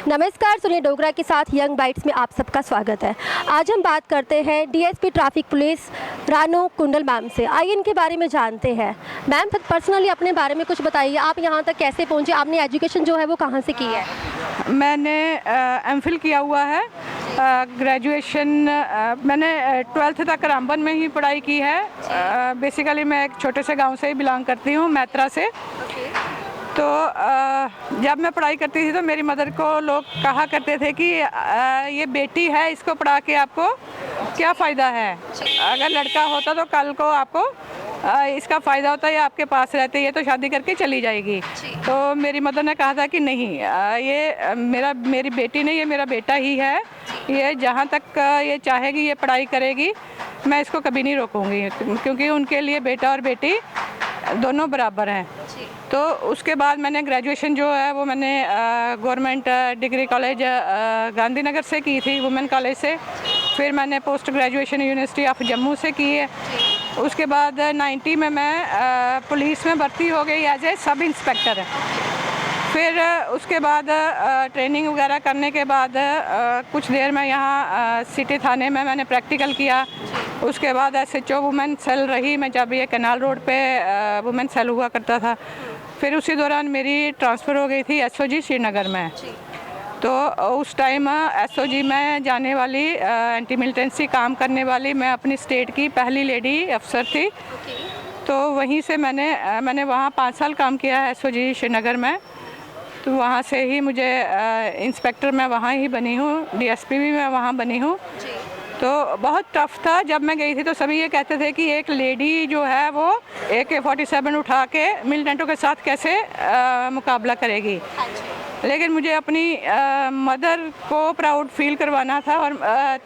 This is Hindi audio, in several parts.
नमस्कार, सुनील डोगरा के साथ यंग बाइट्स में आप सबका स्वागत है। आज हम बात करते हैं डीएसपी ट्रैफिक पुलिस रानू कुंडल मैम से। आइए इनके बारे में जानते हैं। मैम, पर्सनली अपने बारे में कुछ बताइए, आप यहाँ तक कैसे पहुँचे, आपने एजुकेशन जो है वो कहाँ से की है? मैंने एमफिल किया हुआ है। ग्रेजुएशन मैंने 12th तक रामबन में ही पढ़ाई की है। बेसिकली मैं एक छोटे से गांव से ही बिलोंग करती हूँ, मैत्रा से। तो जब मैं पढ़ाई करती थी तो मेरी मदर को लोग कहा करते थे कि ये बेटी है, इसको पढ़ा के आपको क्या फ़ायदा है, अगर लड़का होता तो कल को आपको इसका फ़ायदा होता है, ये आपके पास रहते, ये तो शादी करके चली जाएगी। तो मेरी मदर ने कहा था कि नहीं, ये मेरी बेटी नहीं, ये मेरा बेटा ही है, ये जहाँ तक ये चाहेगी ये पढ़ाई करेगी, मैं इसको कभी नहीं रोकूंगी, क्योंकि उनके लिए बेटा और बेटी दोनों बराबर हैं। तो उसके बाद मैंने ग्रेजुएशन जो है वो मैंने गवर्नमेंट डिग्री कॉलेज गांधीनगर से की थी, वुमेन कॉलेज से। फिर मैंने post graduation university of Jammu से की है। उसके बाद 90 में मैं पुलिस में भर्ती हो गई एज ए सब इंस्पेक्टर। फिर उसके बाद ट्रेनिंग वगैरह करने के बाद कुछ देर में यहाँ सिटी थाने में मैंने प्रैक्टिकल किया। उसके बाद SHO वुमेन सेल रही मैं, जब ये कैनाल रोड पे वुमेन सेल हुआ करता था। फिर उसी दौरान मेरी ट्रांसफ़र हो गई थी SOG श्रीनगर में। तो उस टाइम SOG में जाने वाली एंटी मिलिटेंसी काम करने वाली मैं अपनी स्टेट की पहली लेडी अफसर थी। तो वहीं से मैंने वहाँ 5 साल काम किया है SOG श्रीनगर में। तो वहाँ से ही मुझे इंस्पेक्टर मैं वहाँ ही बनी हूँ, DSP भी मैं वहाँ बनी हूँ। तो बहुत टफ था जब मैं गई थी, तो सभी ये कहते थे कि एक लेडी जो है वो AK-47 उठा के मिलिटेंटों के साथ कैसे मुकाबला करेगी। लेकिन मुझे अपनी मदर को प्राउड फील करवाना था, और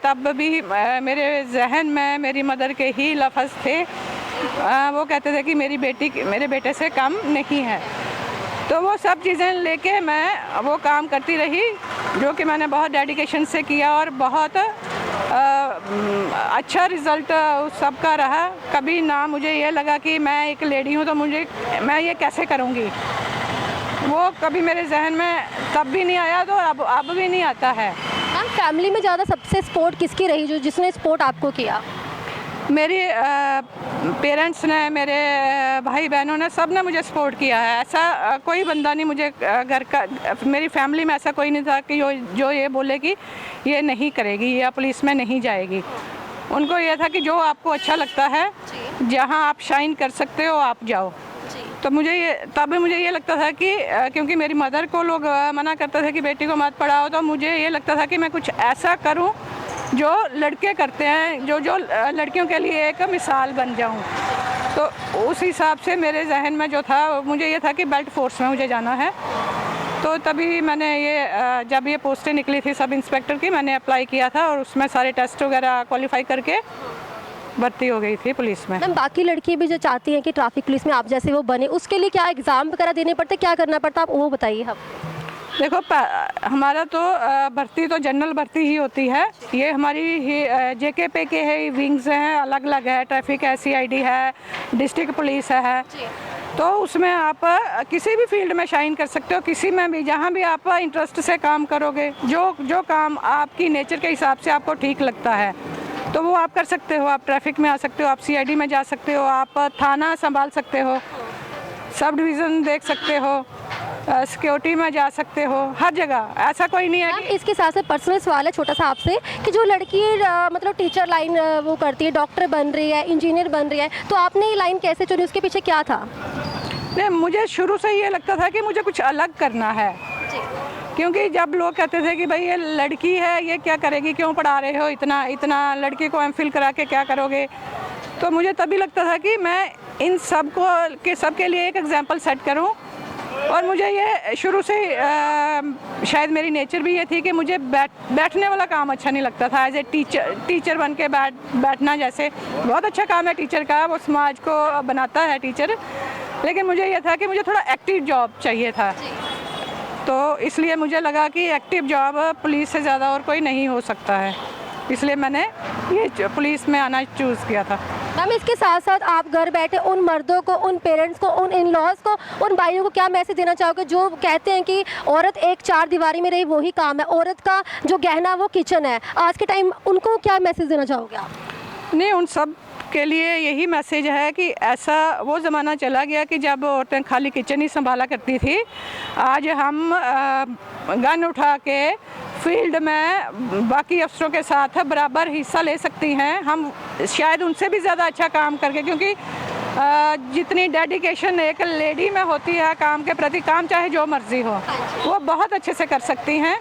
तब भी मेरे जहन में मेरी मदर के ही लफ्ज़ थे। वो कहते थे कि मेरी बेटी मेरे बेटे से कम नहीं है। तो वो सब चीज़ें लेके मैं वो काम करती रही, जो कि मैंने बहुत डेडिकेशन से किया, और बहुत अच्छा रिज़ल्ट उस सब का रहा। कभी ना मुझे ये लगा कि मैं एक लेडी हूँ तो मैं ये कैसे करूँगी, वो कभी मेरे जहन में तब भी नहीं आया, तो अब भी नहीं आता है। मैम, फैमिली में ज़्यादा सबसे सपोर्ट किसकी रही, जिसने सपोर्ट आपको किया? मेरी पेरेंट्स ने, मेरे भाई बहनों ने, सब ने मुझे सपोर्ट किया है। ऐसा कोई बंदा नहीं मुझे घर का, मेरी फैमिली में ऐसा कोई नहीं था कि जो ये बोले कि ये नहीं करेगी या पुलिस में नहीं जाएगी। उनको ये था कि जो आपको अच्छा लगता है, जहां आप शाइन कर सकते हो आप जाओ। तो तब मुझे ये लगता था कि क्योंकि मेरी मदर को लोग मना करते थे कि बेटी को मत पढ़ाओ, तो मुझे ये लगता था कि मैं कुछ ऐसा करूं जो लड़के करते हैं, जो लड़कियों के लिए एक मिसाल बन जाऊं। तो उस हिसाब से मेरे जहन में जो था, मुझे ये था कि बेल्ट फोर्स में मुझे जाना है। तो तभी मैंने जब ये पोस्टें निकली थी सब इंस्पेक्टर की, मैंने अप्लाई किया था, और उसमें सारे टेस्ट वगैरह क्वालिफाई करके भर्ती हो गई थी पुलिस में। मैम, बाकी लड़की भी जो चाहती हैं कि ट्रैफिक पुलिस में आप जैसे वो बने, उसके लिए क्या एग्ज़ाम वगैरह देने पड़ते, क्या करना पड़ता, आप वो बताइए। हम देखो, हमारा तो भर्ती तो जनरल भर्ती ही होती है। ये हमारी JKP के है, विंग्स हैं, अलग अलग है, ट्रैफिक है, CID है, डिस्ट्रिक्ट पुलिस है। तो उसमें आप किसी भी फील्ड में शाइन कर सकते हो, किसी में भी, जहाँ भी आप इंटरेस्ट से काम करोगे, जो काम आपकी नेचर के हिसाब से आपको ठीक लगता है तो वो आप कर सकते हो। आप ट्रैफिक में आ सकते हो, आप CID में जा सकते हो, आप थाना संभाल सकते हो, सब डिवीज़न देख सकते हो, सिक्योरिटी में जा सकते हो, हर जगह। ऐसा कोई नहीं है कि... इसके साथ साथ पर्सनल सवाल है छोटा सा आपसे, कि जो लड़की मतलब टीचर लाइन वो करती है, डॉक्टर बन रही है, इंजीनियर बन रही है, तो आपने ये लाइन कैसे चुनी, उसके पीछे क्या था? नहीं, मुझे शुरू से ये लगता था कि मुझे कुछ अलग करना है। क्योंकि जब लोग कहते थे कि भाई ये लड़की है, ये क्या करेगी, क्यों पढ़ा रहे हो इतना लड़की को MPhil करा के क्या करोगे। तो मुझे तभी लगता था कि मैं इन सबके लिए एक एग्जाम्पल सेट करूं। और मुझे ये शुरू से शायद मेरी नेचर भी ये थी कि मुझे बैठने वाला काम अच्छा नहीं लगता था। एज ए टीचर बन के बैठना, जैसे बहुत अच्छा काम है टीचर का, वो समाज को बनाता है टीचर, लेकिन मुझे ये था कि मुझे थोड़ा एक्टिव जॉब चाहिए था। तो इसलिए मुझे लगा कि एक्टिव जॉब पुलिस से ज़्यादा और कोई नहीं हो सकता है, इसलिए मैंने ये पुलिस में आना चूज़ किया था। मैम इसके साथ साथ आप घर बैठे उन मर्दों को, उन पेरेंट्स को, उन इन लॉज को, उन भाइयों को क्या मैसेज देना चाहोगे जो कहते हैं कि औरत एक चार दीवारी में रही वही काम है, औरत का जो गहना वो किचन है, आज के टाइम उनको क्या मैसेज देना चाहोगे आप? नहीं, उन सब के लिए यही मैसेज है कि ऐसा वो ज़माना चला गया कि जब औरतें खाली किचन ही संभाला करती थी। आज हम गन उठा के फील्ड में बाकी अफसरों के साथ बराबर हिस्सा ले सकती हैं, हम शायद उनसे भी ज़्यादा अच्छा काम करके, क्योंकि जितनी डेडिकेशन एक लेडी में होती है काम के प्रति, काम चाहे जो मर्ज़ी हो, वो बहुत अच्छे से कर सकती हैं।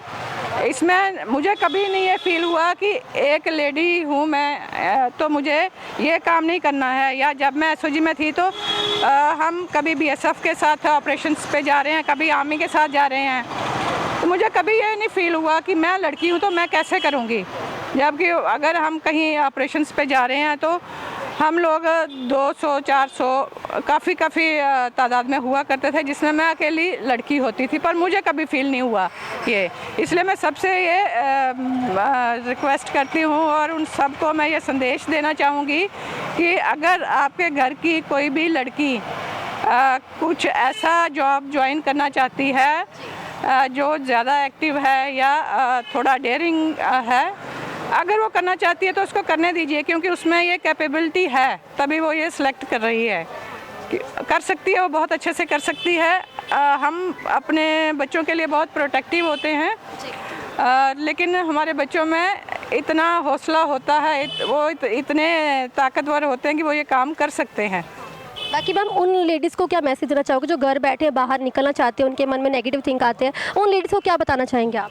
इसमें मुझे कभी नहीं ये फील हुआ कि एक लेडी हूँ मैं तो मुझे ये काम नहीं करना है। या जब मैं एसओजी में थी तो हम कभी बीएसएफ के साथ ऑपरेशंस पे जा रहे हैं, कभी आर्मी के साथ जा रहे हैं, तो मुझे कभी ये नहीं फील हुआ कि मैं लड़की हूँ तो मैं कैसे करूँगी। जबकि अगर हम कहीं ऑपरेशंस पे जा रहे हैं तो हम लोग 200-400 काफ़ी तादाद में हुआ करते थे, जिसमें मैं अकेली लड़की होती थी, पर मुझे कभी फील नहीं हुआ ये। इसलिए मैं सबसे ये रिक्वेस्ट करती हूँ और उन सबको मैं ये संदेश देना चाहूँगी कि अगर आपके घर की कोई भी लड़की कुछ ऐसा जॉब ज्वाइन करना चाहती है जो ज़्यादा एक्टिव है या थोड़ा डेयरिंग है, अगर वो करना चाहती है तो उसको करने दीजिए, क्योंकि उसमें ये कैपेबिलिटी है, तभी वो ये सिलेक्ट कर रही है। कर सकती है, वो बहुत अच्छे से कर सकती है। हम अपने बच्चों के लिए बहुत प्रोटेक्टिव होते हैं, लेकिन हमारे बच्चों में इतना हौसला होता है, वो इतने ताकतवर होते हैं कि वो ये काम कर सकते हैं। बाकी मैम उन लेडीज़ को क्या मैसेज देना चाहोगे जो घर बैठे बाहर निकलना चाहते हैं, उनके मन में नेगेटिव थिंक आते हैं, उन लेडीज़ को क्या बताना चाहेंगे आप?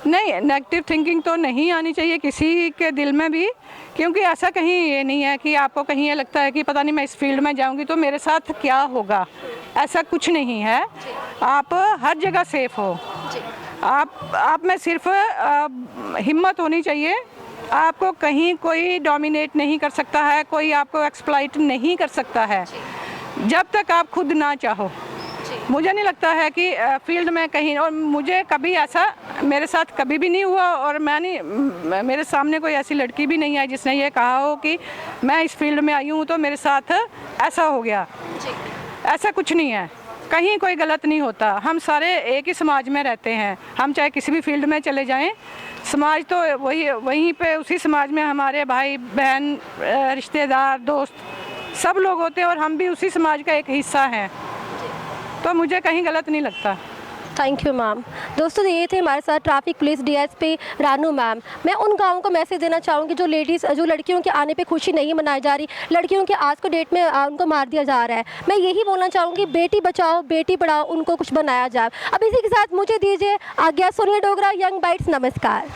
नहीं, नेगेटिव थिंकिंग तो नहीं आनी चाहिए किसी के दिल में भी, क्योंकि ऐसा कहीं ये नहीं है कि आपको कहीं ये लगता है कि पता नहीं मैं इस फील्ड में जाऊंगी तो मेरे साथ क्या होगा। ऐसा कुछ नहीं है, आप हर जगह सेफ हो। आप में सिर्फ हिम्मत होनी चाहिए। आपको कहीं कोई डोमिनेट नहीं कर सकता है, कोई आपको एक्सप्लॉइट नहीं कर सकता है जब तक आप खुद ना चाहो। मुझे नहीं लगता है कि फील्ड में कहीं, और मुझे कभी ऐसा मेरे साथ कभी भी नहीं हुआ, और मेरे सामने कोई ऐसी लड़की भी नहीं आई जिसने ये कहा हो कि मैं इस फील्ड में आई हूँ तो मेरे साथ ऐसा हो गया। ऐसा कुछ नहीं है, कहीं कोई गलत नहीं होता। हम सारे एक ही समाज में रहते हैं, हम चाहे किसी भी फील्ड में चले जाएं, समाज तो वहीं पे उसी समाज में हमारे भाई बहन, रिश्तेदार, दोस्त सब लोग होते हैं, और हम भी उसी समाज का एक हिस्सा हैं, तो मुझे कहीं गलत नहीं लगता। Thank you ma'am. दोस्तों ये थे हमारे साथ traffic police DSP Ranu ma'am. मैं उन गाँव को मैसेज देना चाहूँगी जो लड़कियों के आने पे खुशी नहीं मनाई जा रही, लड़कियों के आज को डेट में उनको मार दिया जा रहा है। मैं यही बोलना चाहूँगी, बेटी बचाओ बेटी पढ़ाओ, उनको कुछ बनाया जाए। अब इसी के साथ मुझे दीजिए आज्ञा। सोनिया डोगरा, यंग बाइट्स, नमस्कार।